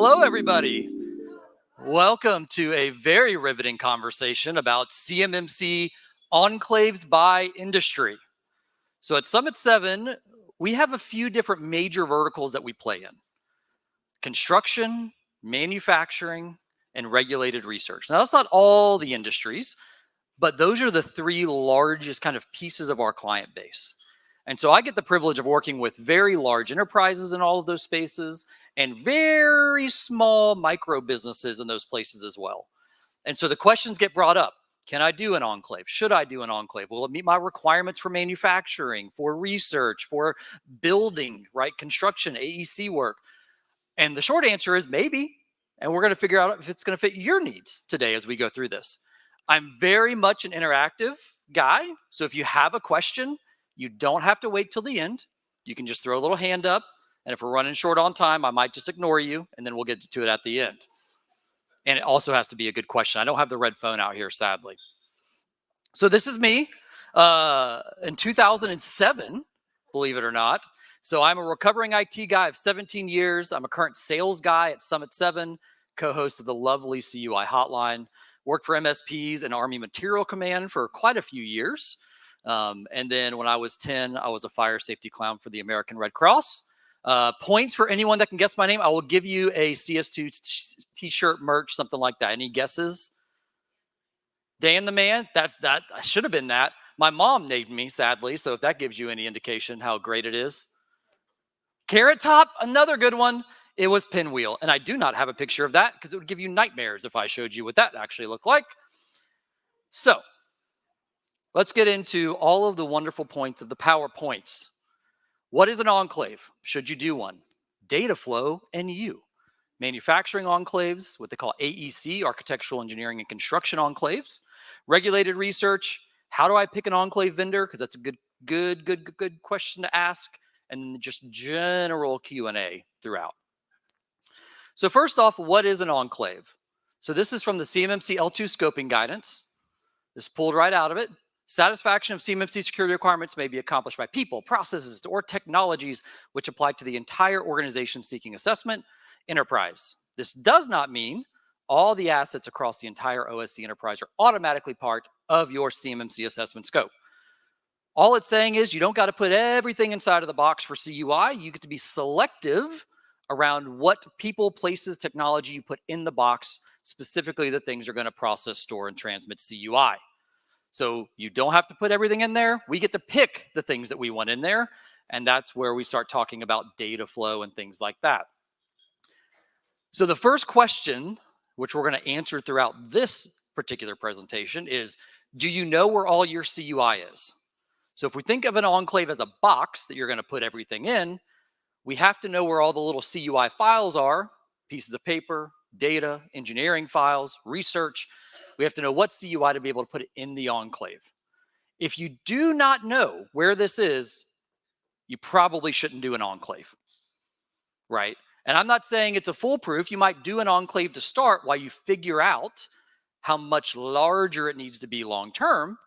Hello, everybody. Welcome to a very riveting conversation about CMMC enclaves by industry. So at Summit 7, we have a few different major verticals that we play in: construction, manufacturing, and regulated research. Now, that's not all the industries, but those are the three largest kind of pieces of our client base. And so I get the privilege of working with very large enterprises in all of those spaces and very small micro businesses in those places as well. And so the questions get brought up. Can I do an enclave? Should I do an enclave? Will it meet my requirements for manufacturing, for research, for building, right? Construction, AEC work? And the short answer is maybe. And we're going to figure out if it's going to fit your needs today as we go through this. I'm very much an interactive guy. So if you have a question, you don't have to wait till the end. You can just throw a little hand up. And if we're running short on time, I might just ignore you, and then we'll get to it at the end. And it also has to be a good question. I don't have the red phone out here, sadly. So this is me in 2007, believe it or not. So I'm a recovering IT guy of 17 years. I'm a current sales guy at Summit 7, co-host of the lovely CUI Hotline. Worked for MSPs and Army Material Command for quite a few years. And then when I was 10, I was a fire safety clown for the American Red Cross. Points for anyone that can guess my name. I will give you a CS2 t-shirt, merch, something like that. Any guesses? Dan the Man? That should have been that. My mom named me, sadly, so if that gives you any indication how great it is. Carrot Top, another good one. It was Pinwheel, and I do not have a picture of that because it would give you nightmares if I showed you what that actually looked like. So let's get into all of the wonderful points of the PowerPoints. What is an enclave? Should you do one? Data flow and you. Manufacturing enclaves, what they call AEC, architectural engineering and construction enclaves. Regulated research. How do I pick an enclave vendor? Because that's a good question to ask. And then just general Q&A throughout. So first off, what is an enclave? So this is from the CMMC L2 scoping guidance. This is pulled right out of it. Satisfaction of CMMC security requirements may be accomplished by people, processes, or technologies which apply to the entire organization seeking assessment enterprise. This does not mean all the assets across the entire OSC enterprise are automatically part of your CMMC assessment scope. All it's saying is you don't got to put everything inside of the box for CUI. You get to be selective around what people, places, technology you put in the box, specifically the things you're going to process, store, and transmit CUI. So you don't have to put everything in there. We get to pick the things that we want in there, and that's where we start talking about data flow and things like that. So the first question, which we're going to answer throughout this particular presentation, is, do you know where all your CUI is? So if we think of an enclave as a box that you're going to put everything in, we have to know where all the little CUI files are, pieces of paper, data, engineering files, research. We have to know what CUI to be able to put it in the enclave. If you do not know where this is, you probably shouldn't do an enclave, right? And I'm not saying it's a foolproof. You might do an enclave to start while you figure out how much larger it needs to be long-term.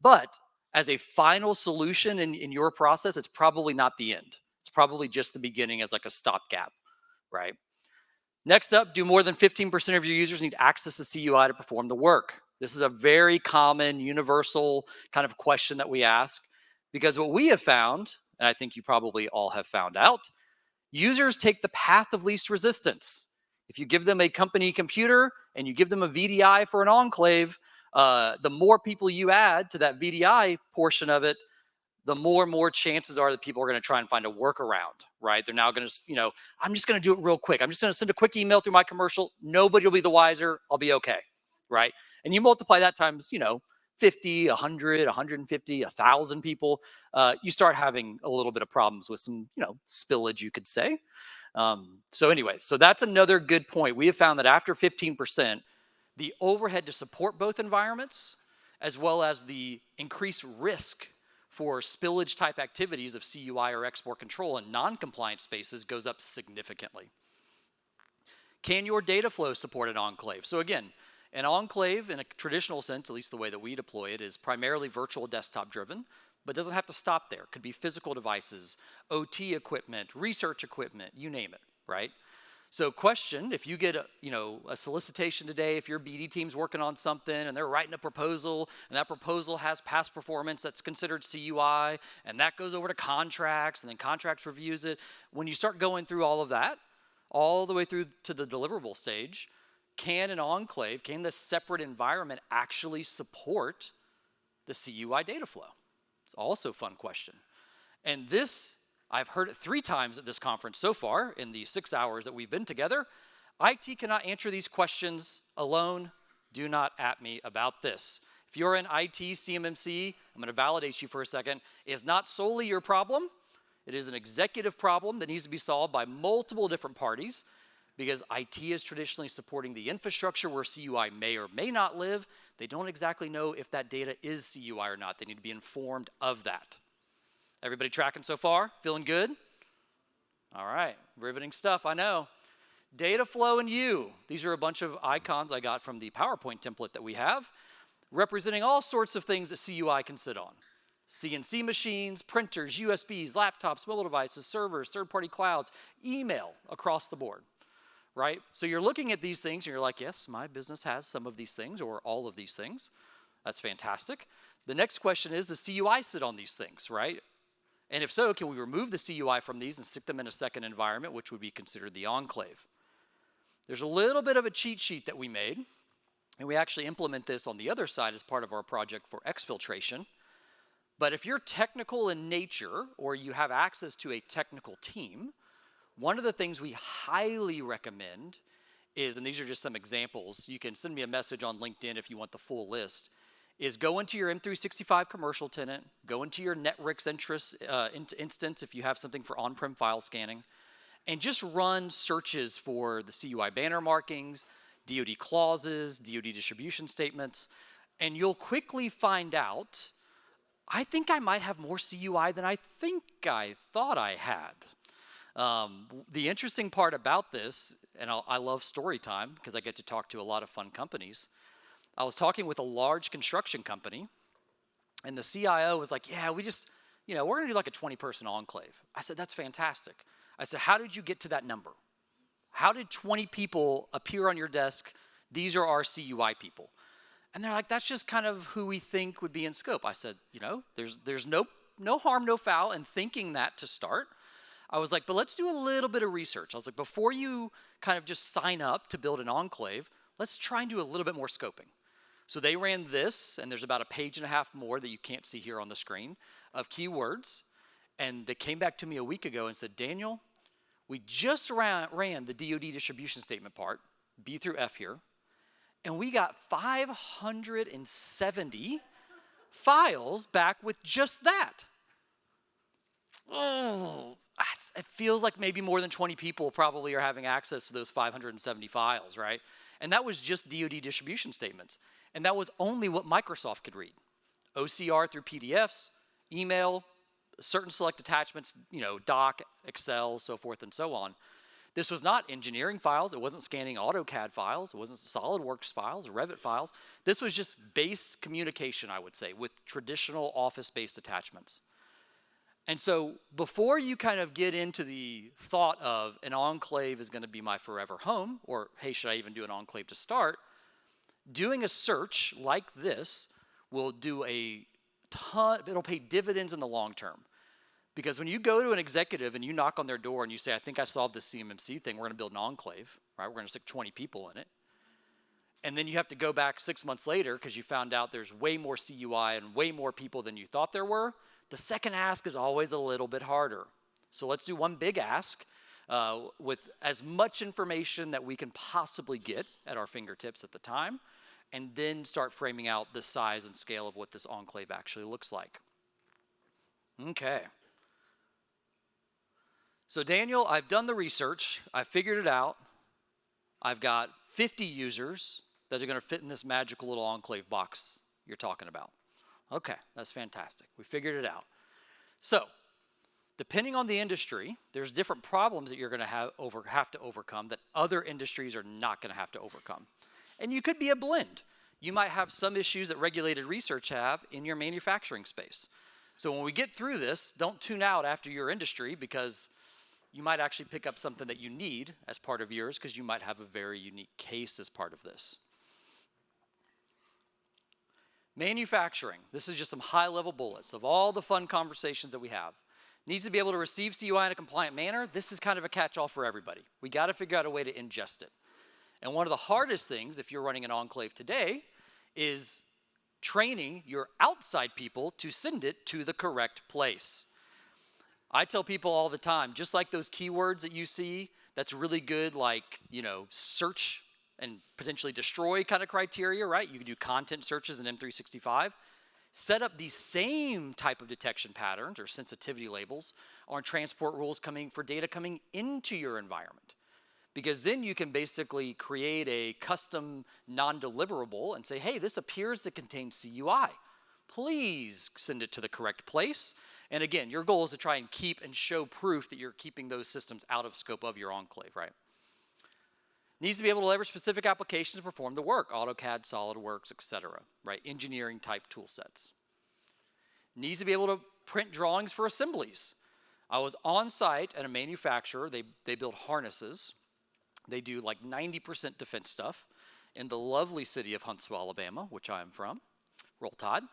But as a final solution in your process, it's probably not the end. It's probably just the beginning as like a stopgap, right? Next up, do more than 15% of your users need access to CUI to perform the work? This is a very common, universal kind of question that we ask, because what we have found, and I think you probably all have found out, users take the path of least resistance. If you give them a company computer and you give them a VDI for an enclave, the more people you add to that VDI portion of it, the more and more chances are that people are going to try and find a workaround, right? They're now going to, I'm just going to do it real quick. I'm just going to send a quick email through my commercial. Nobody will be the wiser. I'll be okay, right? And you multiply that times, 50, 100, 150, 1,000 people, you start having a little bit of problems with some, spillage, you could say. So anyways, so that's another good point. We have found that after 15%, the overhead to support both environments, as well as the increased risk for spillage type activities of CUI or export control in non-compliant spaces goes up significantly. Can your data flow support an enclave? So again, an enclave in a traditional sense, at least the way that we deploy it, is primarily virtual desktop driven, but doesn't have to stop there. It could be physical devices, OT equipment, research equipment, you name it, right? So question, if you get a solicitation today, if your BD team's working on something and they're writing a proposal and that proposal has past performance that's considered CUI and that goes over to contracts and then contracts reviews it, when you start going through all of that, all the way through to the deliverable stage, can an enclave, can this separate environment actually support the CUI data flow? It's also a fun question. And this, I've heard it 3 times at this conference so far in the 6 hours that we've been together. IT cannot answer these questions alone. Do not at me about this. If you're in IT, CMMC, I'm going to validate you for a second. It is not solely your problem. It is an executive problem that needs to be solved by multiple different parties because IT is traditionally supporting the infrastructure where CUI may or may not live. They don't exactly know if that data is CUI or not. They need to be informed of that. Everybody tracking so far? Feeling good? All right, riveting stuff, I know. Data flow and you. These are a bunch of icons I got from the PowerPoint template that we have, representing all sorts of things that CUI can sit on. CNC machines, printers, USBs, laptops, mobile devices, servers, third-party clouds, email across the board, right? So you're looking at these things and you're like, yes, my business has some of these things or all of these things. That's fantastic. The next question is, does CUI sit on these things, right? And if so, can we remove the CUI from these and stick them in a second environment, which would be considered the enclave? There's a little bit of a cheat sheet that we made, and we actually implement this on the other side as part of our project for exfiltration. But if you're technical in nature or you have access to a technical team, one of the things we highly recommend is, and these are just some examples, you can send me a message on LinkedIn if you want the full list, is go into your M365 commercial tenant, go into your Netrix instance if you have something for on-prem file scanning, and just run searches for the CUI banner markings, DoD clauses, DoD distribution statements, and you'll quickly find out, I think I might have more CUI than I think I thought I had. The interesting part about this, and I love story time because I get to talk to a lot of fun companies. I was talking with a large construction company, and the CIO was like, yeah, we just, we're going to do like a 20-person enclave. I said, that's fantastic. I said, how did you get to that number? How did 20 people appear on your desk? These are our CUI people. And they're like, that's just kind of who we think would be in scope. I said, there's no harm, no foul in thinking that to start. I was like, but let's do a little bit of research. I was like, before you kind of just sign up to build an enclave, let's try and do a little bit more scoping. So they ran this, and there's about a page and a half more that you can't see here on the screen of keywords. And they came back to me a week ago and said, Daniel, we just ran the DoD distribution statement part, B through F here, and we got 570 files back with just that. Oh, it feels like maybe more than 20 people probably are having access to those 570 files, right? And that was just DoD distribution statements. And that was only what Microsoft could read. OCR through PDFs, email, certain select attachments, doc, Excel, so forth and so on. This was not engineering files. It wasn't scanning AutoCAD files. It wasn't SolidWorks files, Revit files. This was just base communication, I would say, with traditional office-based attachments. And so before you kind of get into the thought of an enclave is going to be my forever home, or hey, should I even do an enclave to start, doing a search like this will do a ton, it'll pay dividends in the long term. Because when you go to an executive and you knock on their door and you say, I think I solved this CMMC thing, we're going to build an enclave, right? We're going to stick 20 people in it. And then you have to go back 6 months later because you found out there's way more CUI and way more people than you thought there were. The second ask is always a little bit harder. So let's do one big ask with as much information that we can possibly get at our fingertips at the time, and then start framing out the size and scale of what this enclave actually looks like. Okay. So Daniel, I've done the research. I've figured it out. I've got 50 users that are going to fit in this magical little enclave box you're talking about. Okay, that's fantastic. We figured it out. So, depending on the industry, there's different problems that you're going to have to overcome that other industries are not going to have to overcome. And you could be a blend. You might have some issues that regulated research have in your manufacturing space. So when we get through this, don't tune out after your industry because you might actually pick up something that you need as part of yours because you might have a very unique case as part of this. Manufacturing. This is just some high-level bullets of all the fun conversations that we have. Needs to be able to receive CUI in a compliant manner. This is kind of a catch-all for everybody. We got to figure out a way to ingest it. And one of the hardest things, if you're running an enclave today, is training your outside people to send it to the correct place. I tell people all the time, just like those keywords that you see, that's really good, like, search and potentially destroy kind of criteria, right? You can do content searches in M365. Set up these same type of detection patterns or sensitivity labels on transport rules for data coming into your environment. Because then you can basically create a custom non-deliverable and say, hey, this appears to contain CUI. Please send it to the correct place. And again, your goal is to try and keep and show proof that you're keeping those systems out of scope of your enclave, right? Needs to be able to leverage specific applications to perform the work, AutoCAD, SolidWorks, etc., right? Engineering type tool sets. Needs to be able to print drawings for assemblies. I was on site at a manufacturer. They build harnesses. They do like 90% defense stuff in the lovely city of Huntsville, Alabama, which I am from. Roll Tide.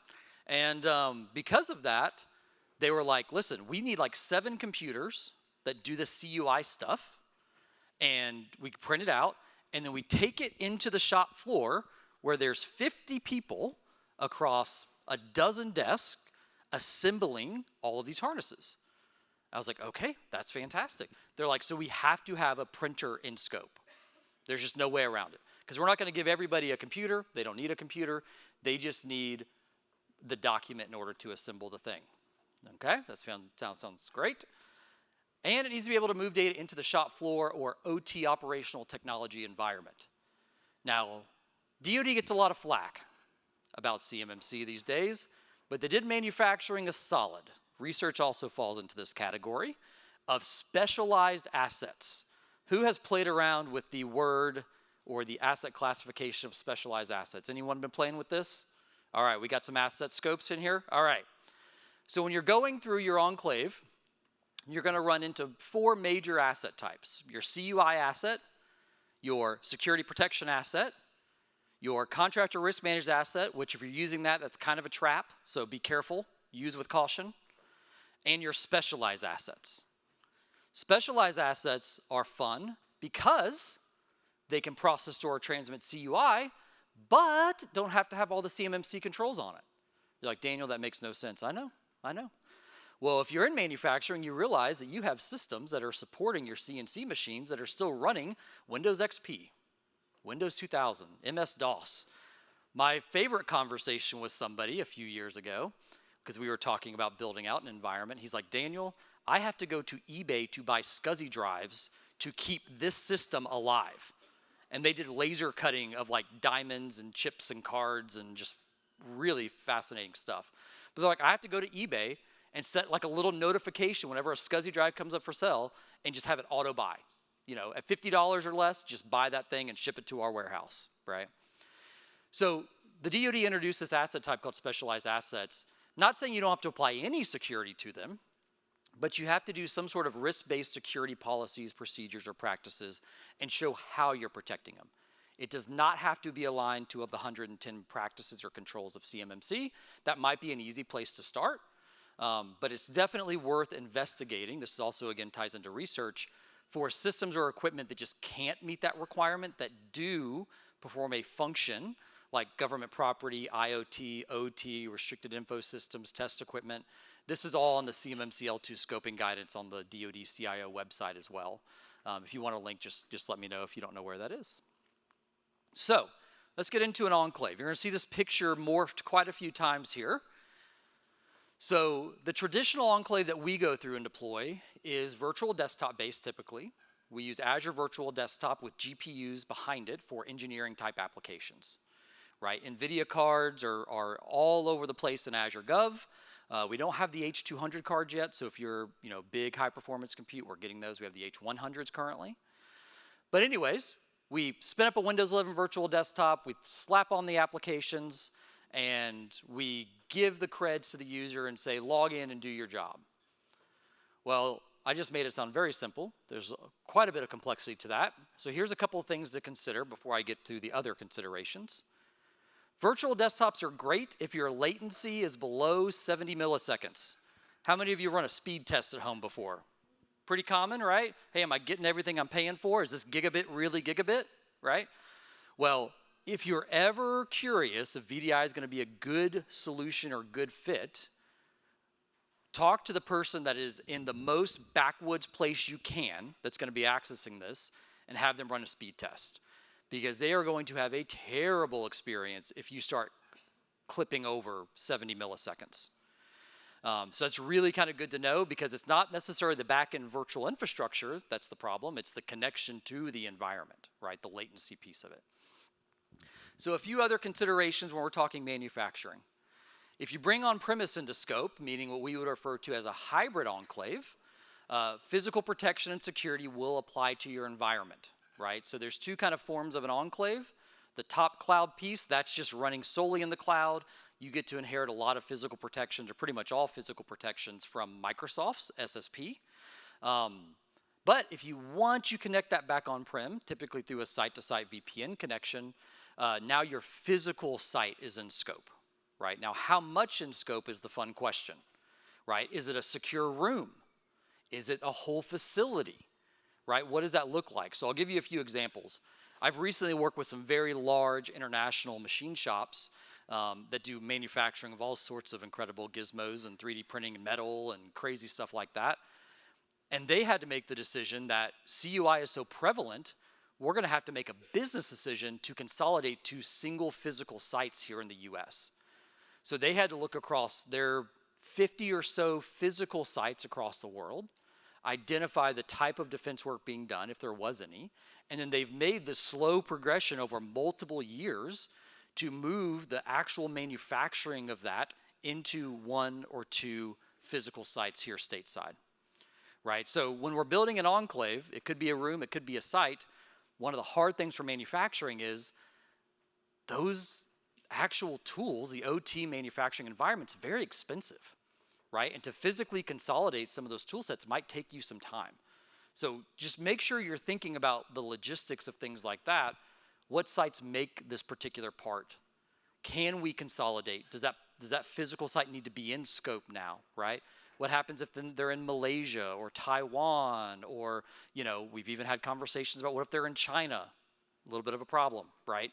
And because of that, they were like, listen, we need like 7 computers that do the CUI stuff. And we print it out, and then we take it into the shop floor where there's 50 people across a dozen desks assembling all of these harnesses. I was like, okay, that's fantastic. They're like, so we have to have a printer in scope. There's just no way around it. Because we're not going to give everybody a computer. They don't need a computer. They just need the document in order to assemble the thing. Okay, that sounds great. And it needs to be able to move data into the shop floor or OT, operational technology environment. Now, DoD gets a lot of flack about CMMC these days, but they did manufacturing a solid. Research also falls into this category of specialized assets. Who has played around with the word or the asset classification of specialized assets? Anyone been playing with this? All right, we got some asset scopes in here. All right. So when you're going through your enclave, you're going to run into 4 major asset types. Your CUI asset, your security protection asset, your contractor risk managed asset, which if you're using that, that's kind of a trap, so be careful, use with caution, and your specialized assets. Specialized assets are fun because they can process, store, or transmit CUI, but don't have to have all the CMMC controls on it. You're like, Daniel, that makes no sense. I know. Well, if you're in manufacturing, you realize that you have systems that are supporting your CNC machines that are still running Windows XP, Windows 2000, MS-DOS. My favorite conversation with somebody a few years ago, because we were talking about building out an environment, he's like, Daniel, I have to go to eBay to buy SCSI drives to keep this system alive. And they did laser cutting of like diamonds and chips and cards and just really fascinating stuff. But they're like, I have to go to eBay and set like a little notification whenever a SCSI drive comes up for sale and just have it auto buy. At $50 or less, just buy that thing and ship it to our warehouse, right? So the DoD introduced this asset type called specialized assets, not saying you don't have to apply any security to them, but you have to do some sort of risk-based security policies, procedures, or practices and show how you're protecting them. It does not have to be aligned to the 110 practices or controls of CMMC. That might be an easy place to start, but it's definitely worth investigating. This also, again, ties into research for systems or equipment that just can't meet that requirement, that do perform a function like government property, IoT, OT, restricted info systems, test equipment. This is all on the CMMC L2 scoping guidance on the DoD CIO website as well. If you want a link, just let me know if you don't know where that is. So let's get into an enclave. You're going to see this picture morphed quite a few times here. So the traditional enclave that we go through and deploy is virtual desktop based typically. We use Azure Virtual Desktop with GPUs behind it for engineering type applications, right? NVIDIA cards are all over the place in Azure Gov. We don't have the H200 cards yet, so if you're big high performance compute, we're getting those. We have the H100s currently. But anyways, we spin up a Windows 11 virtual desktop, we slap on the applications, and we give the creds to the user and say, log in and do your job. Well, I just made it sound very simple. There's quite a bit of complexity to that. So here's a couple of things to consider before I get to the other considerations. Virtual desktops are great if your latency is below 70 milliseconds. How many of you run a speed test at home before? Pretty common, right? Hey, am I getting everything I'm paying for? Is this gigabit really gigabit, right? Well, if you're ever curious if VDI is going to be a good solution or good fit, talk to the person that is in the most backwoods place you can that's going to be accessing this and have them run a speed test, because they are going to have a terrible experience if you start clipping over 70 milliseconds. So it's really kind of good to know, because it's not necessarily the back-end virtual infrastructure that's the problem. It's the connection to the environment, right? The latency piece of it. So a few other considerations when we're talking manufacturing. If you bring on-premise into scope, meaning what we would refer to as a hybrid enclave, physical protection and security will apply to your environment, right? So there's two kind of forms of an enclave. The top cloud piece, that's just running solely in the cloud. You get to inherit a lot of physical protections, or pretty much all physical protections, from Microsoft's SSP. But if you want to connect that back on-prem, typically through a site-to-site VPN connection, now your physical site is in scope, right? Now, how much in scope is the fun question, right? Is it a secure room? Is it a whole facility, right? What does that look like? So I'll give you a few examples. I've recently worked with some very large international machine shops that do manufacturing of all sorts of incredible gizmos and 3D printing and metal and crazy stuff like that. And they had to make the decision that CUI is so prevalent, we're going to have to make a business decision to consolidate to single physical sites here in the US. So they had to look across their 50 or so physical sites across the world, identify the type of defense work being done, if there was any, and then they've made the slow progression over multiple years to move the actual manufacturing of that into one or two physical sites here stateside, right? So when we're building an enclave, it could be a room, it could be a site. One of the hard things for manufacturing is those actual tools, the OT manufacturing environment's very expensive, right? And to physically consolidate some of those tool sets might take you some time. So just make sure you're thinking about the logistics of things like that. What sites make this particular part? Can we consolidate? Does that physical site need to be in scope now, right? What happens if they're in Malaysia or Taiwan, or, you know, we've even had conversations about what if they're in China? A little bit of a problem, right?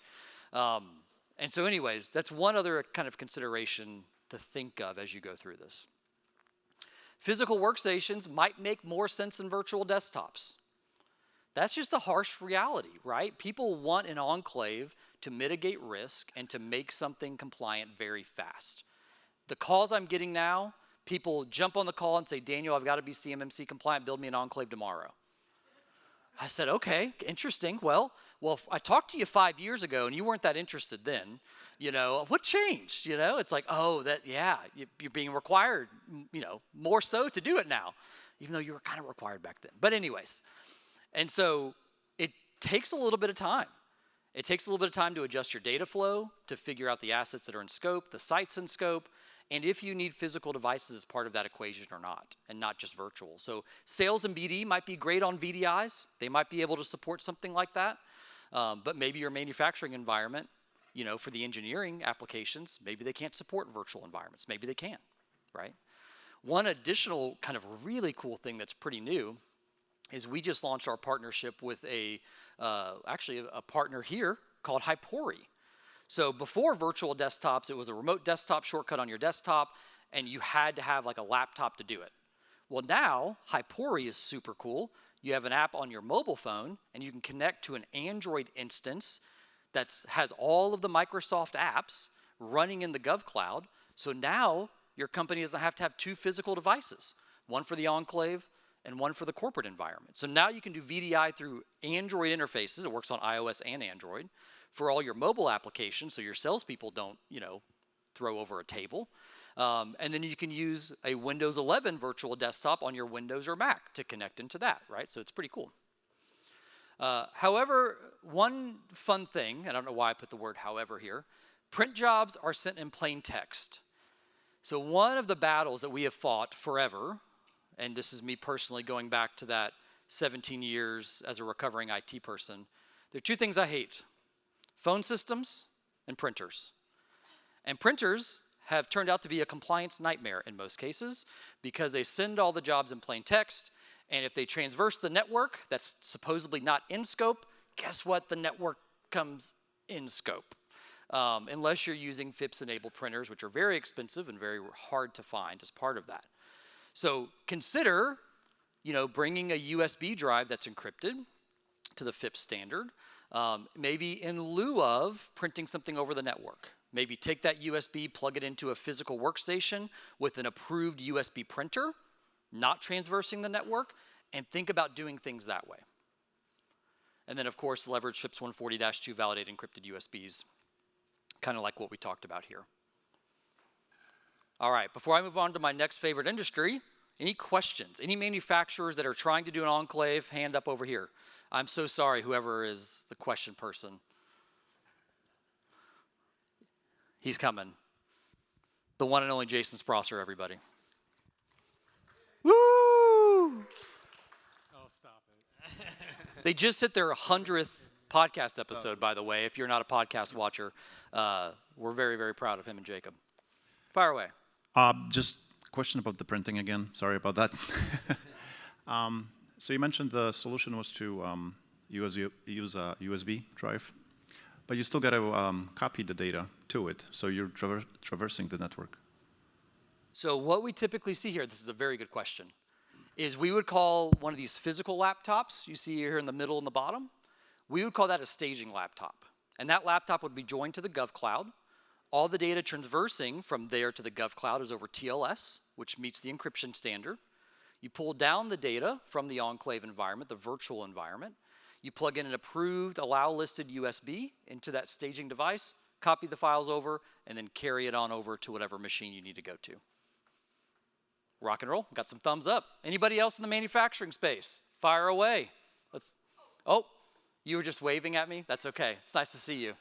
And so anyways, that's one other kind of consideration to think of as you go through this. Physical workstations might make more sense than virtual desktops. That's just a harsh reality, right? People want an enclave to mitigate risk and to make something compliant very fast. The calls I'm getting now, people jump on the call and say, Daniel, I've got to be CMMC compliant, build me an enclave tomorrow. I said, okay, interesting. Well, I talked to you 5 years ago and you weren't that interested then. You know, what changed? You know, it's like, oh, you're being required, you know, more so to do it now, even though you were kind of required back then. But anyways, and so it takes a little bit of time. It takes a little bit of time to adjust your data flow, to figure out the assets that are in scope, the sites in scope, and if you need physical devices as part of that equation or not, and not just virtual. So sales and BD might be great on VDIs. They might be able to support something like that. But maybe your manufacturing environment, you know, for the engineering applications, maybe they can't support virtual environments. Maybe they can, right? One additional kind of really cool thing that's pretty new is we just launched our partnership with actually a partner here called Hypori. So before virtual desktops, it was a remote desktop shortcut on your desktop, and you had to have like a laptop to do it. Well, now Hypori is super cool. You have an app on your mobile phone, and you can connect to an Android instance that has all of the Microsoft apps running in the GovCloud. So now your company doesn't have to have two physical devices, one for the enclave and one for the corporate environment. So now you can do VDI through Android interfaces. It works on iOS and Android for all your mobile applications, so your salespeople don't, you know, throw over a table. And then you can use a Windows 11 virtual desktop on your Windows or Mac to connect into that, right? So it's pretty cool. However, one fun thing, and I don't know why I put the word however here, print jobs are sent in plain text. So one of the battles that we have fought forever and this is me personally going back to that 17 years as a recovering IT person, there are two things I hate: phone systems and printers. And printers have turned out to be a compliance nightmare in most cases because they send all the jobs in plain text, and if they transverse the network that's supposedly not in scope, guess what? The network comes in scope. Unless you're using FIPS-enabled printers, which are very expensive and very hard to find as part of that. So consider, bringing a USB drive that's encrypted to the FIPS standard, maybe in lieu of printing something over the network. Maybe take that USB, plug it into a physical workstation with an approved USB printer, not transversing the network, and think about doing things that way. And then, of course, leverage FIPS 140-2 validate encrypted USBs, kind of like what we talked about here. All right, before I move on to my next favorite industry, any questions? Any manufacturers that are trying to do an enclave, hand up over here. I'm so sorry, whoever is the question person. He's coming. The one and only Jason Sprosser, everybody. Woo! Oh, stop it. They just hit their 100th podcast episode, by the way. If you're not a podcast watcher, we're very, very proud of him and Jacob. Fire away. Just a question about the printing again. Sorry about that. So you mentioned the solution was to use a USB drive, but you still got to copy the data to it. So you're traversing the network. So what we typically see here, this is a very good question, is we would call one of these physical laptops you see here in the middle and the bottom, we would call that a staging laptop. And that laptop would be joined to the GovCloud. All the data transversing from there to the GovCloud is over TLS, which meets the encryption standard. You pull down the data from the enclave environment, the virtual environment. You plug in an approved allow listed USB into that staging device, copy the files over, and then carry it on over to whatever machine you need to go to. Rock and roll. Got some thumbs up. Anybody else in the manufacturing space? Fire away. Oh, you were just waving at me? That's okay. It's nice to see you.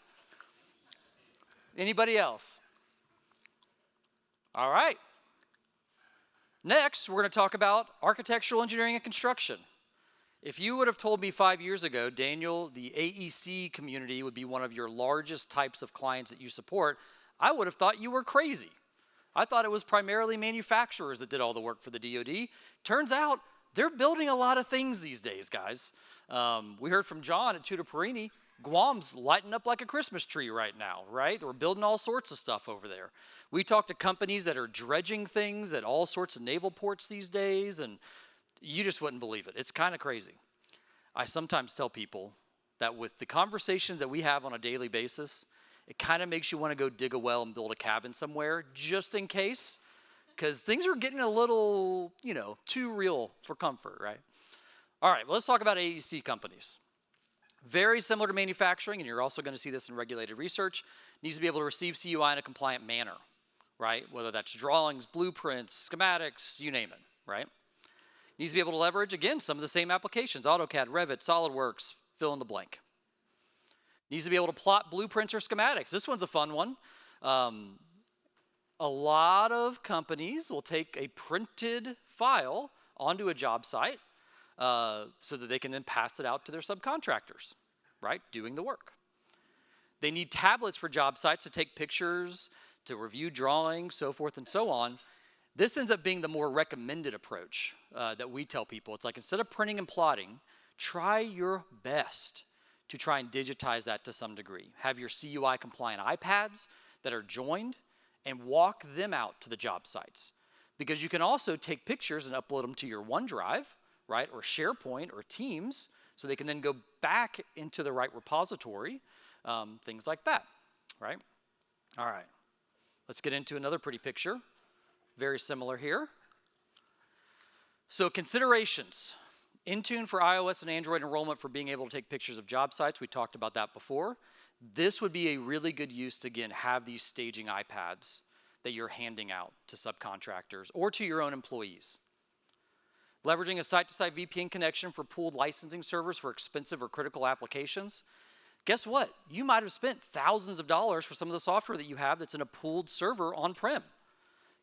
Anybody else? All right. Next, we're going to talk about architectural engineering and construction. If you would have told me 5 years ago, Daniel, the AEC community would be one of your largest types of clients that you support, I would have thought you were crazy. I thought it was primarily manufacturers that did all the work for the DoD. Turns out they're building a lot of things these days, guys. We heard from John at Tutor Perini. Guam's lighting up like a Christmas tree right now, right? We're building all sorts of stuff over there. We talked to companies that are dredging things at all sorts of naval ports these days, and you just wouldn't believe it. It's kind of crazy. I sometimes tell people that with the conversations that we have on a daily basis, it kind of makes you want to go dig a well and build a cabin somewhere just in case, because things are getting a little, too real for comfort, right? All right, well, let's talk about AEC companies. Very similar to manufacturing, and you're also going to see this in regulated research, needs to be able to receive CUI in a compliant manner, right? Whether that's drawings, blueprints, schematics, you name it, right? Needs to be able to leverage, again, some of the same applications, AutoCAD, Revit, SolidWorks, fill in the blank. Needs to be able to plot blueprints or schematics. This one's a fun one. A lot of companies will take a printed file onto a job site so that they can then pass it out to their subcontractors, right, doing the work. They need tablets for job sites to take pictures, to review drawings, so forth and so on. This ends up being the more recommended approach that we tell people. It's like instead of printing and plotting, try your best to try and digitize that to some degree. Have your CUI compliant iPads that are joined and walk them out to the job sites. Because you can also take pictures and upload them to your OneDrive, right, or SharePoint or Teams, so they can then go back into the right repository, things like that, right? All right, let's get into another pretty picture. Very similar here. So considerations. Intune for iOS and Android enrollment for being able to take pictures of job sites. We talked about that before. This would be a really good use to, again, have these staging iPads that you're handing out to subcontractors or to your own employees. Leveraging a site-to-site VPN connection for pooled licensing servers for expensive or critical applications. Guess what? You might have spent thousands of dollars for some of the software that you have that's in a pooled server on-prem.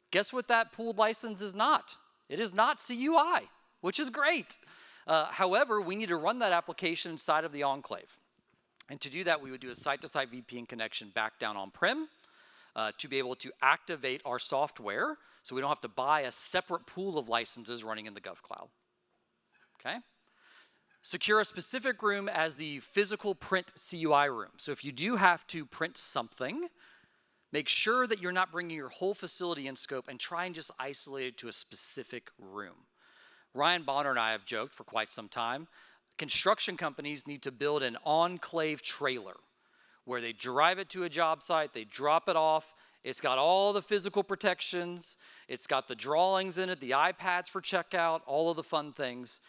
Guess what that pooled license is not? It is not CUI, which is great. However, we need to run that application inside of the enclave. And to do that, we would do a site-to-site VPN connection back down on-prem to be able to activate our software so we don't have to buy a separate pool of licenses running in the GovCloud. Okay? Secure a specific room as the physical print CUI room. So if you do have to print something, make sure that you're not bringing your whole facility in scope and try and just isolate it to a specific room. Ryan Bonner and I have joked for quite some time, construction companies need to build an enclave trailer where they drive it to a job site, they drop it off, it's got all the physical protections, it's got the drawings in it, the iPads for checkout, all of the fun things.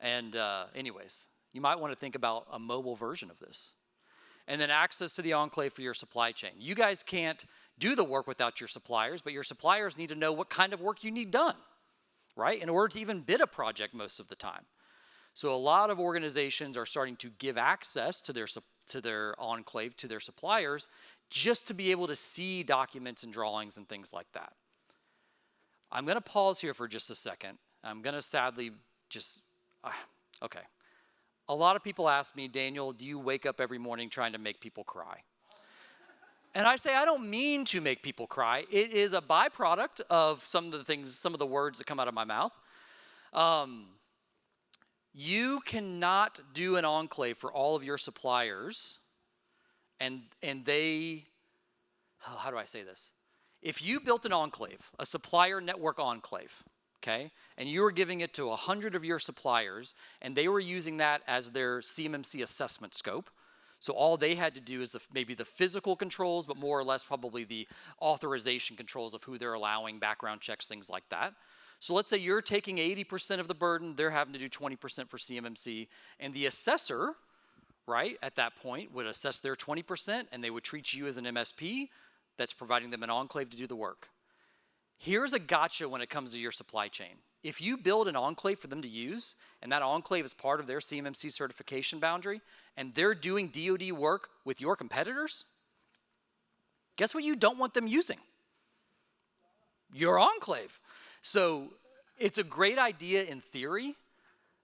And anyways, you might want to think about a mobile version of this. And then access to the enclave for your supply chain. You guys can't do the work without your suppliers, but your suppliers need to know what kind of work you need done, right? In order to even bid a project most of the time. So a lot of organizations are starting to give access to their enclave, to their suppliers, just to be able to see documents and drawings and things like that. I'm going to pause here for just a second. I'm going to sadly just, okay. A lot of people ask me, Daniel, do you wake up every morning trying to make people cry? And I say, I don't mean to make people cry. It is a byproduct of some of the things, some of the words that come out of my mouth. You cannot do an enclave for all of your suppliers and they, oh, how do I say this? If you built an enclave, a supplier network enclave, okay, and you were giving it to 100 of your suppliers and they were using that as their CMMC assessment scope, so all they had to do is maybe the physical controls, but more or less probably the authorization controls of who they're allowing, background checks, things like that. So let's say you're taking 80% of the burden, they're having to do 20% for CMMC, and the assessor, right, at that point would assess their 20% and they would treat you as an MSP that's providing them an enclave to do the work. Here's a gotcha when it comes to your supply chain. If you build an enclave for them to use, and that enclave is part of their CMMC certification boundary, and they're doing DoD work with your competitors, guess what you don't want them using? Your enclave. So it's a great idea in theory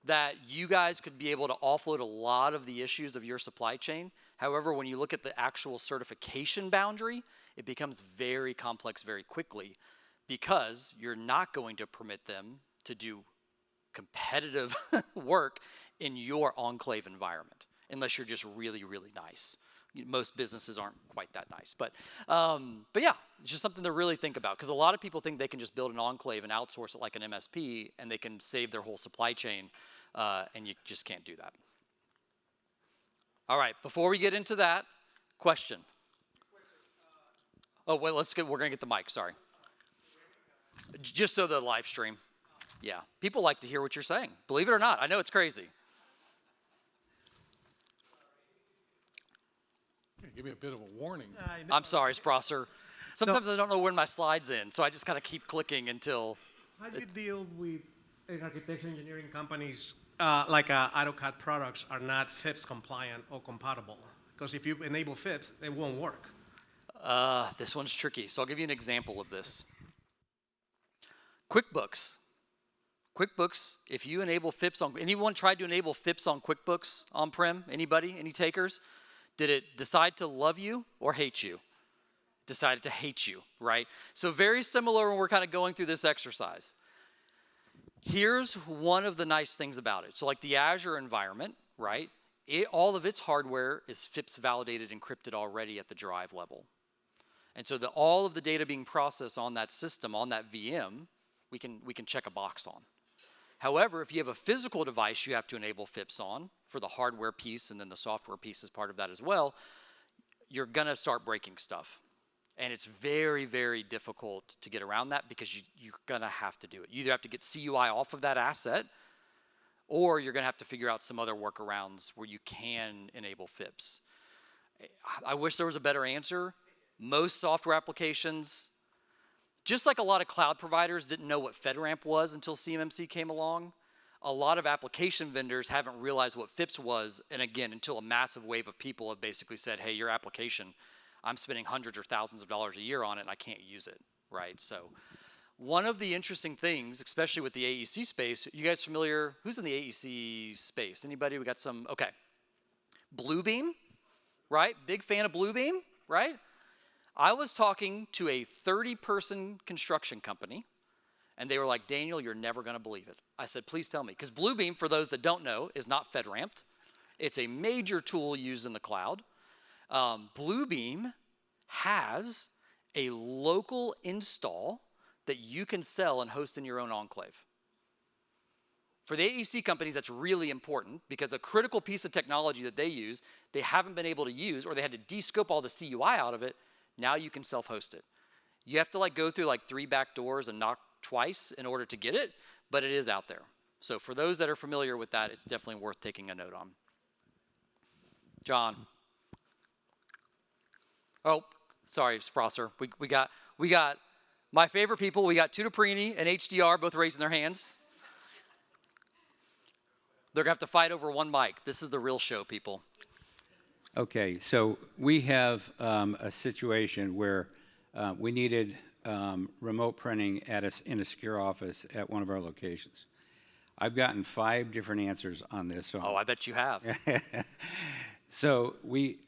that you guys could be able to offload a lot of the issues of your supply chain. However, when you look at the actual certification boundary, it becomes very complex very quickly because you're not going to permit them to do competitive work in your enclave environment, unless you're just really, really nice. Most businesses aren't quite that nice. But yeah, it's just something to really think about, because a lot of people think they can just build an enclave and outsource it like an MSP, and they can save their whole supply chain, and you just can't do that. All right, before we get into that, question. Oh, wait, we're going to get the mic, sorry. Just so the live stream. Yeah, people like to hear what you're saying. Believe it or not, I know it's crazy. Give me a bit of a warning. I'm sorry, Sprosser. Sometimes I don't know when my slide's in, so I just kind of keep clicking until. How do you deal with architecture engineering companies like AutoCAD products are not FIPS compliant or compatible? Because if you enable FIPS, it won't work. This one's tricky, so I'll give you an example of this. QuickBooks. QuickBooks, if you enable FIPS on, anyone tried to enable FIPS on QuickBooks on-prem? Anybody? Any takers? Did it decide to love you or hate you? It decided to hate you, right? So very similar when we're kind of going through this exercise. Here's one of the nice things about it. So like the Azure environment, right? All of its hardware is FIPS validated, encrypted already at the drive level. And so all of the data being processed on that system, on that VM, we can check a box on. However, if you have a physical device you have to enable FIPS on for the hardware piece, and then the software piece is part of that as well, you're gonna start breaking stuff. And it's very, very difficult to get around that because you're gonna have to do it. You either have to get CUI off of that asset, or you're gonna have to figure out some other workarounds where you can enable FIPS. I wish there was a better answer. Most software applications, just like a lot of cloud providers didn't know what FedRAMP was until CMMC came along, a lot of application vendors haven't realized what FIPS was, and again, until a massive wave of people have basically said, hey, your application, I'm spending hundreds or thousands of dollars a year on it, and I can't use it, right? So One of the interesting things, especially with the AEC space, you guys familiar? Who's in the AEC space? Anybody? We got some, okay. Bluebeam, right? Big fan of Bluebeam, right? I was talking to a 30-person construction company, and they were like, Daniel, you're never gonna believe it. I said, please tell me. Because Bluebeam, for those that don't know, is not FedRamped. It's a major tool used in the cloud. Bluebeam has a local install that you can sell and host in your own enclave. For the AEC companies, that's really important because a critical piece of technology that they use, they haven't been able to use, or they had to de-scope all the CUI out of it. Now you can self-host it. You have to like go through like 3 back doors and knock twice in order to get it, but it is out there. So for those that are familiar with that, it's definitely worth taking a note on. John. Oh, sorry, Sprosser. We got my favorite people. We got Tutaprini and HDR both raising their hands. They're gonna have to fight over one mic. This is the real show, people. Okay, so we have a situation where we needed remote printing in a secure office at one of our locations. I've gotten 5 different answers on this. So Oh, I bet you have. So we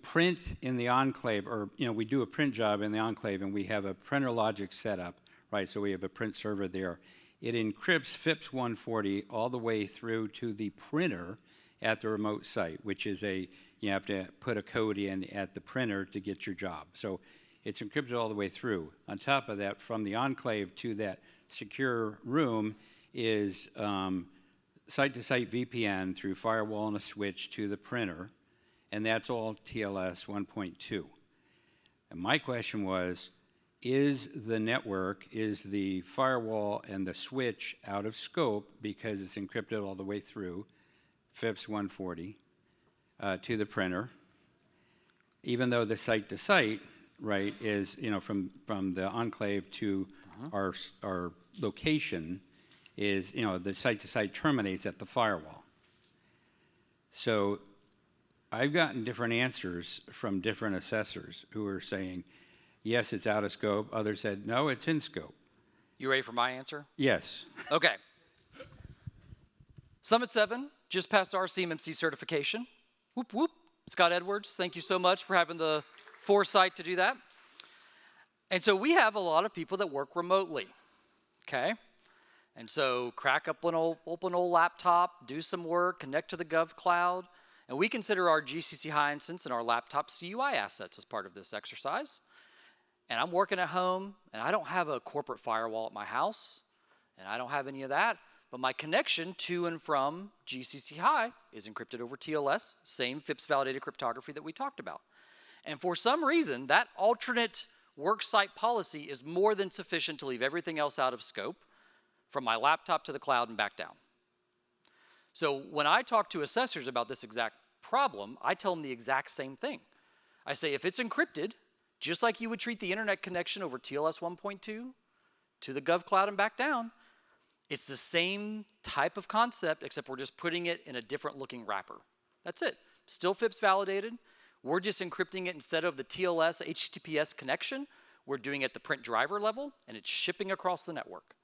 print in the enclave, or we do a print job in the enclave, and we have a printer logic set up, right? So we have a print server there. It encrypts FIPS 140 all the way through to the printer at the remote site, which is you have to put a code in at the printer to get your job. So it's encrypted all the way through. On top of that, from the enclave to that secure room is site-to-site VPN through firewall and a switch to the printer, and that's all TLS 1.2. And my question was, is the firewall and the switch out of scope because it's encrypted all the way through FIPS 140 to the printer, even though the site-to-site, right, is, from the enclave to our location is, the site-to-site terminates at the firewall. So I've gotten different answers from different assessors who are saying, yes, it's out of scope. Others said, no, it's in scope. You ready for my answer? Yes. Okay. Summit 7 just passed our CMMC certification. Whoop, whoop. Scott Edwards, thank you so much for having the foresight to do that. And so we have a lot of people that work remotely, okay? And so crack up an old laptop, do some work, connect to the Gov Cloud, and we consider our GCC High instance and our laptop CUI assets as part of this exercise. And I'm working at home, and I don't have a corporate firewall at my house, and I don't have any of that, but my connection to and from GCC High is encrypted over TLS, same FIPS validated cryptography that we talked about. And for some reason, that alternate work site policy is more than sufficient to leave everything else out of scope from my laptop to the cloud and back down. So when I talk to assessors about this exact problem, I tell them the exact same thing. I say, if it's encrypted, just like you would treat the internet connection over TLS 1.2 to the Gov Cloud and back down, it's the same type of concept, except we're just putting it in a different looking wrapper. That's it. Still FIPS validated. We're just encrypting it instead of the TLS HTTPS connection. We're doing it at the print driver level, and it's shipping across the network.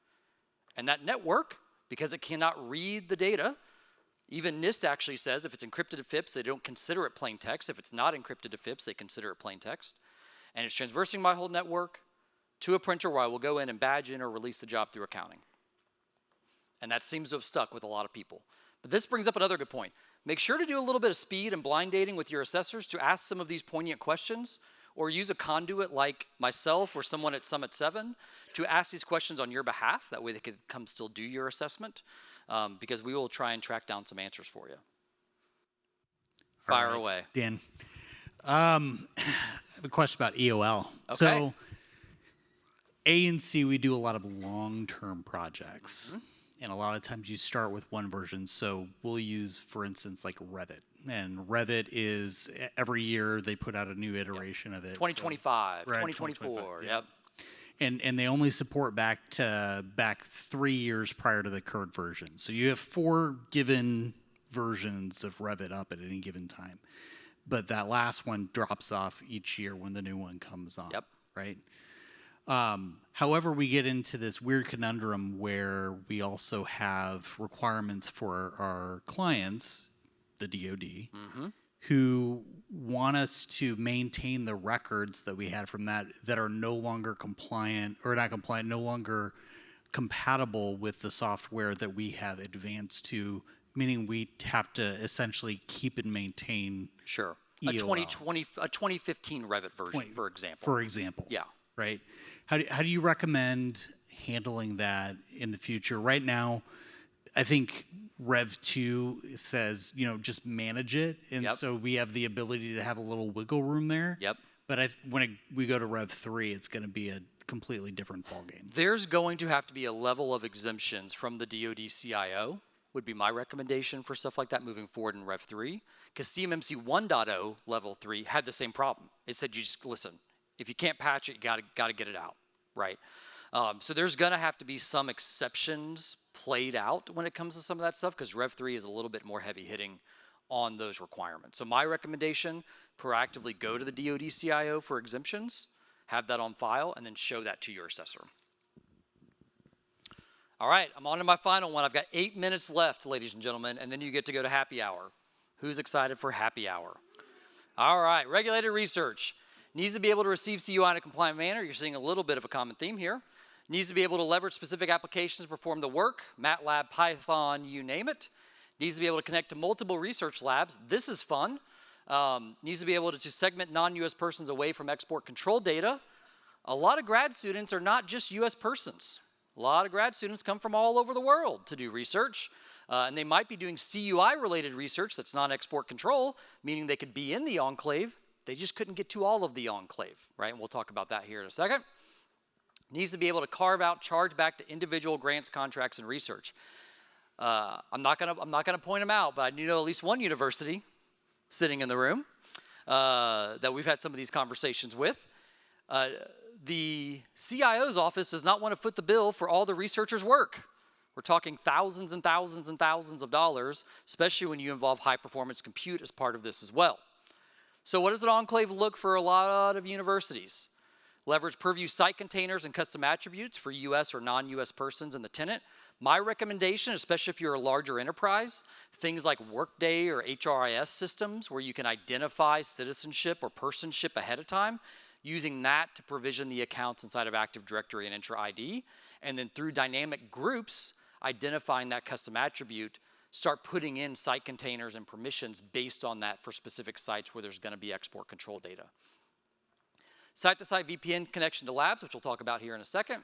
And that network, because it cannot read the data, even NIST actually says if it's encrypted to FIPS, they don't consider it plain text. If it's not encrypted to FIPS, they consider it plain text. And it's traversing my whole network to a printer where I will go in and badge in or release the job through accounting. And that seems to have stuck with a lot of people. But this brings up another good point. Make sure to do a little bit of speed and blind dating with your assessors to ask some of these poignant questions, or use a conduit like myself or someone at Summit 7 to ask these questions on your behalf. That way they could come still do your assessment, because we will try and track down some answers for you. Fire away. Dan. I have a question about EOL. Okay. So A&C, we do a lot of long-term projects. Mm-hmm. And a lot of times you start with one version. So we'll use, for instance, like Revit. And Revit is, every year they put out a new iteration of it. 2025, So, right, 2024, yeah. yep. And they only support back 3 years prior to the current version. So you have 4 given versions of Revit up at any given time. But that last one drops off each year when the new one comes on. Yep. Right? However, we get into this weird conundrum where we also have requirements for our clients, the DoD, who want us to maintain the records that we had from that are no longer compliant, or not compliant, no longer compatible with the software that we have advanced to, meaning we have to essentially keep and maintain Sure. EOL. A 2015 Revit version, for example. For example. Yeah. Right? How do you recommend handling that in the future? Right now, I think Rev 2 says, just manage it. And Yep. so we have the ability to have a little wiggle room there. Yep. But when we go to Rev 3, it's going to be a completely different ballgame. There's going to have to be a level of exemptions from the DoD CIO, would be my recommendation for stuff like that moving forward in Rev 3. Because CMMC 1.0 Level 3 had the same problem. It said, you just listen, if you can't patch it, you got to get it out, right? So there's going to have to be some exceptions played out when it comes to some of that stuff, because Rev 3 is a little bit more heavy hitting on those requirements. So my recommendation, proactively go to the DoD CIO for exemptions, have that on file, and then show that to your assessor. All right, I'm on to my final one. I've got 8 minutes left, ladies and gentlemen, and then you get to go to happy hour. Who's excited for happy hour? All right, regulated research. Needs to be able to receive CUI in a compliant manner. You're seeing a little bit of a common theme here. Needs to be able to leverage specific applications to perform the work, MATLAB, Python, you name it. Needs to be able to connect to multiple research labs. This is fun. Needs to be able to segment non-US persons away from export control data. A lot of grad students are not just US persons. A lot of grad students come from all over the world to do research. And they might be doing CUI-related research that's non-export control, meaning they could be in the enclave. They just couldn't get to all of the enclave, right? And we'll talk about that here in a second. Needs to be able to carve out chargeback to individual grants, contracts, and research. I'm not gonna point them out, but I know at least one university sitting in the room that we've had some of these conversations with. The CIO's office does not want to foot the bill for all the researchers' work. We're talking thousands and thousands and thousands of dollars, especially when you involve high-performance compute as part of this as well. So what does an enclave look for a lot of universities? Leverage Purview site containers and custom attributes for US or non-US persons in the tenant. My recommendation, especially if you're a larger enterprise, things like Workday or HRIS systems where you can identify citizenship or personship ahead of time, using that to provision the accounts inside of Active Directory and Entra ID, and then through dynamic groups, identifying that custom attribute, start putting in site containers and permissions based on that for specific sites where there's going to be export control data. Site-to-site VPN connection to labs, which we'll talk about here in a second.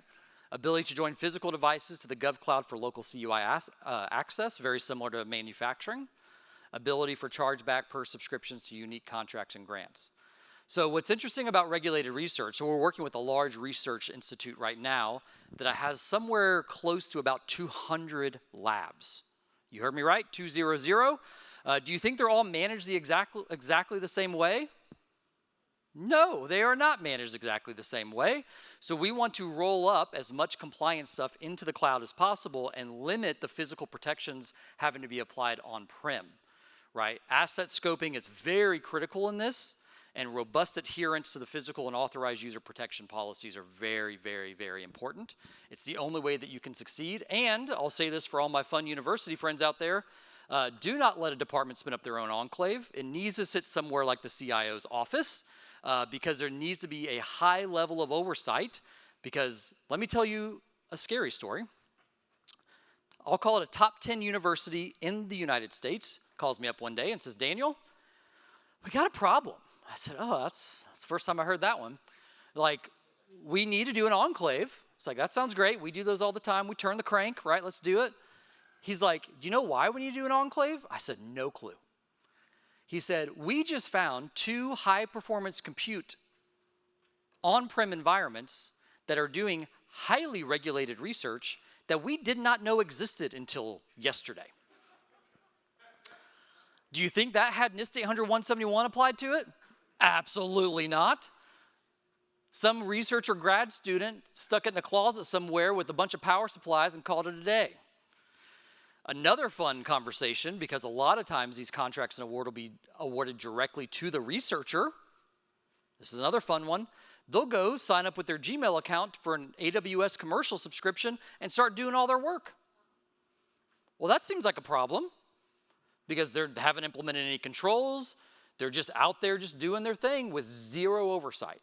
Ability to join physical devices to the GovCloud for local CUI access, very similar to manufacturing. Ability for chargeback per subscriptions to unique contracts and grants. So what's interesting about regulated research, so we're working with a large research institute right now that has somewhere close to about 200 labs. You heard me right, 200. Do you think they're all managed exactly the same way? No, they are not managed exactly the same way. So we want to roll up as much compliance stuff into the cloud as possible and limit the physical protections having to be applied on-prem, right? Asset scoping is very critical in this, and robust adherence to the physical and authorized user protection policies are very, very, very important. It's the only way that you can succeed. And I'll say this for all my fun university friends out there, do not let a department spin up their own enclave. It needs to sit somewhere like the CIO's office because there needs to be a high level of oversight, because let me tell you a scary story. I'll call it a top 10 university in the United States, calls me up one day and says, Daniel, we got a problem. I said, oh, that's the first time I heard that one. Like, we need to do an enclave. It's like, that sounds great. We do those all the time. We turn the crank, right? Let's do it. He's like, do you know why we need to do an enclave? I said, no clue. He said, we just found 2 high-performance compute on-prem environments that are doing highly regulated research that we did not know existed until yesterday. Do you think that had NIST 800-171 applied to it? Absolutely not. Some researcher grad student stuck it in a closet somewhere with a bunch of power supplies and called it a day. Another fun conversation, because a lot of times these contracts and award will be awarded directly to the researcher. This is another fun one. they'll go sign up with their Gmail account for an AWS commercial subscription and start doing all their work. Well, that seems like a problem because they haven't implemented any controls. They're just out there just doing their thing with zero oversight.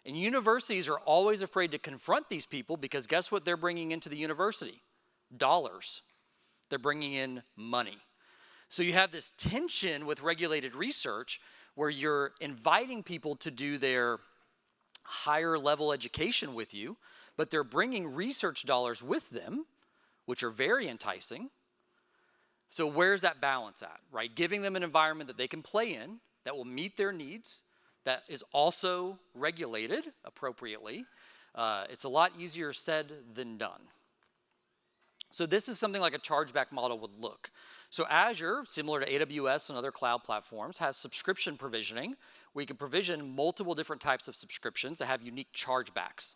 And universities are always afraid to confront these people because guess what they're bringing into the university? Dollars. They're bringing in money. So you have this tension with regulated research where you're inviting people to do their higher level education with you, but they're bringing research dollars with them, which are very enticing. So where's that balance at, right? Giving them an environment that they can play in, that will meet their needs, that is also regulated appropriately. It's a lot easier said than done. So this is something like a chargeback model would look. So Azure, similar to AWS and other cloud platforms, has subscription provisioning, where you can provision multiple different types of subscriptions that have unique chargebacks.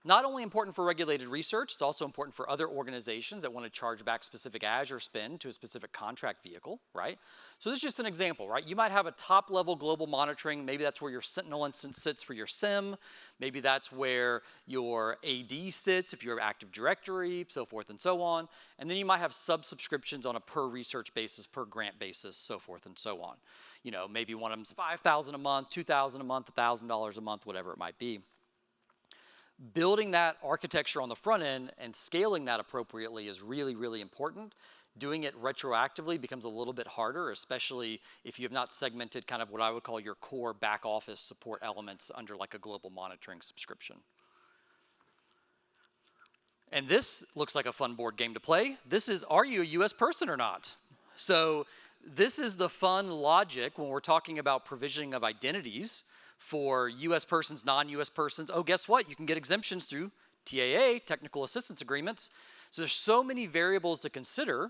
Not only important for regulated research, it's also important for other organizations that want to charge back specific Azure spend to a specific contract vehicle, right? So this is just an example, right? You might have a top-level global monitoring. Maybe that's where your Sentinel instance sits for your SIM. Maybe that's where your AD sits if you have Active Directory, so forth and so on. And then you might have sub-subscriptions on a per-research basis, per-grant basis, so forth and so on. You know, maybe one of them's $5,000 a month, $2,000 a month, $1,000 a month, whatever it might be. Building that architecture on the front end and scaling that appropriately is really, really important. Doing it retroactively becomes a little bit harder, especially if you have not segmented kind of what I would call your core back office support elements under like a global monitoring subscription. And this looks like a fun board game to play. This is, are you a US person or not? So this is the fun logic when we're talking about provisioning of identities for US persons, non-US persons. Oh, guess what? You can get exemptions through TAA, technical assistance agreements. So there's so many variables to consider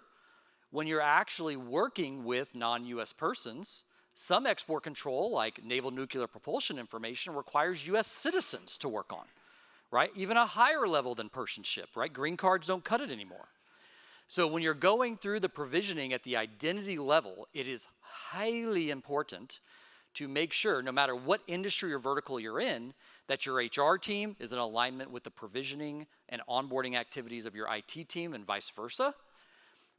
when you're actually working with non-US persons. Some export control, like naval nuclear propulsion information, requires US citizens to work on, right? Even a higher level than personship, right? Green cards don't cut it anymore. So when you're going through the provisioning at the identity level, it is highly important to make sure, no matter what industry or vertical you're in, that your HR team is in alignment with the provisioning and onboarding activities of your IT team and vice versa,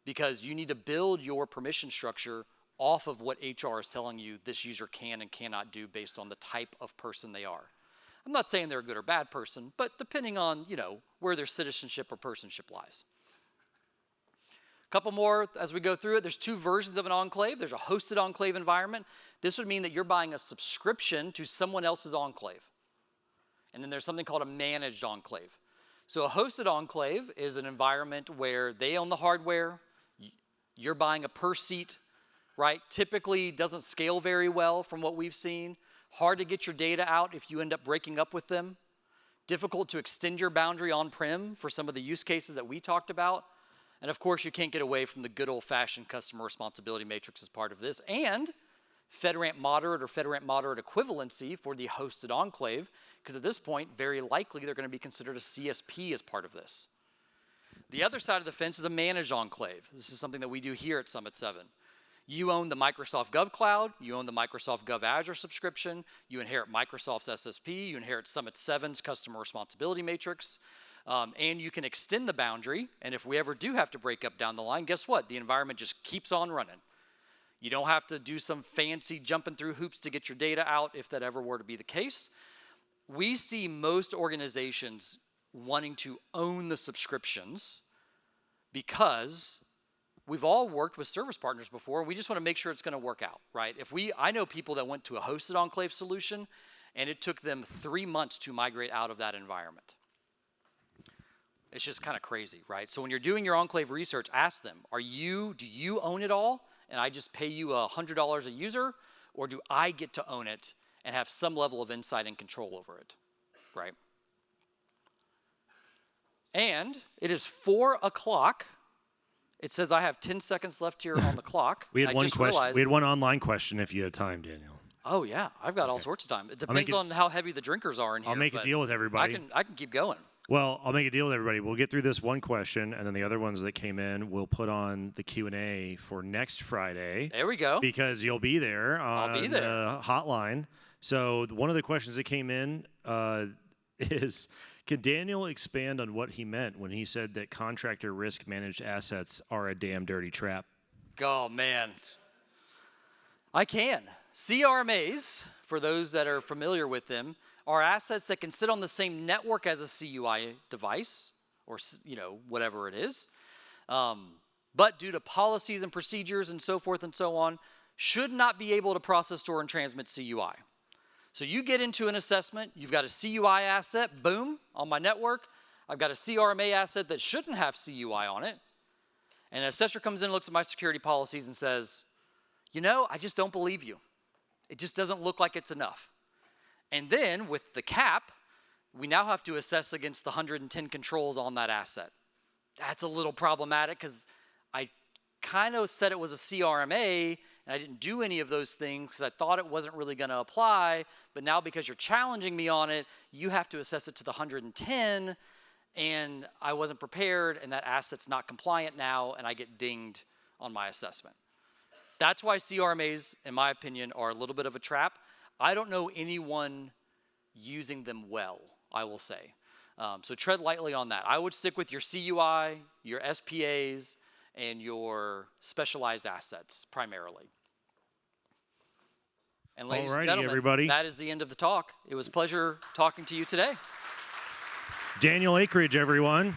because you need to build your permission structure off of what HR is telling you this user can and cannot do based on the type of person they are. I'm not saying they're a good or bad person, but depending on, you know, where their citizenship or personship lies. A couple more as we go through it. There's two versions of an enclave. There's a hosted enclave environment. This would mean that you're buying a subscription to someone else's enclave. And then there's something called a managed enclave. So a hosted enclave is an environment where they own the hardware. You're buying a per seat, right? Typically doesn't scale very well from what we've seen. Hard to get your data out if you end up breaking up with them. Difficult to extend your boundary on-prem for some of the use cases that we talked about. And of course, you can't get away from the good old-fashioned customer responsibility matrix as part of this, and FedRAMP moderate or FedRAMP moderate equivalency for the hosted enclave, because at this point, very likely they're going to be considered a CSP as part of this. The other side of the fence is a managed enclave. This is something that we do here at Summit 7. You own the Microsoft GovCloud, you own the Microsoft Gov Azure subscription, you inherit Microsoft's SSP, you inherit Summit 7's customer responsibility matrix, and you can extend the boundary, and if we ever do have to break up down the line, guess what? The environment just keeps on running. You don't have to do some fancy jumping through hoops to get your data out if that ever were to be the case. We see most organizations wanting to own the subscriptions because we've all worked with service partners before. We just want to make sure it's going to work out, right? I know people that went to a hosted enclave solution, and it took them 3 months to migrate out of that environment. It's just kind of crazy, right? So when you're doing your enclave research, ask them, do you own it all, and I just pay you $100 a user, or do I get to own it and have some level of insight and control over it, right? And it is 4 o'clock. It says I have 10 seconds left here on the clock. We had one question. We had one online question if you had time, Daniel. Oh, yeah. I've got all sorts of time. It depends on how heavy the drinkers are in here. I'll make a deal with everybody. I can keep going. Well, I'll make a deal with everybody. We'll get through this one question, and then the other ones that came in, we'll put on the Q&A for next Friday. There we go. Because you'll be there on I'll be there. the hotline. So one of the questions that came in is, could Daniel expand on what he meant when he said that contractor risk managed assets are a damn dirty trap? Oh, man. I can. CRMAs, for those that are familiar with them, are assets that can sit on the same network as a CUI device, or whatever it is, but due to policies and procedures and so forth and so on, should not be able to process, store, and transmit CUI. So you get into an assessment, you've got a CUI asset, boom, on my network. I've got a CRMA asset that shouldn't have CUI on it. And an assessor comes in and looks at my security policies and says, I just don't believe you. It just doesn't look like it's enough. And then with the cap, we now have to assess against the 110 controls on that asset. That's a little problematic because I kind of said it was a CRMA and I didn't do any of those things because I thought it wasn't really going to apply. But now because you're challenging me on it, you have to assess it to the 110, and I wasn't prepared, and that asset's not compliant now, and I get dinged on my assessment. That's why CRMAs, in my opinion, are a little bit of a trap. I don't know anyone using them well, I will say. So tread lightly on that. I would stick with your CUI, your SPAs, and your specialized assets primarily. And ladies and gentlemen, everybody. that is the end of the talk. It was a pleasure talking to you today. Daniel Acreage, everyone.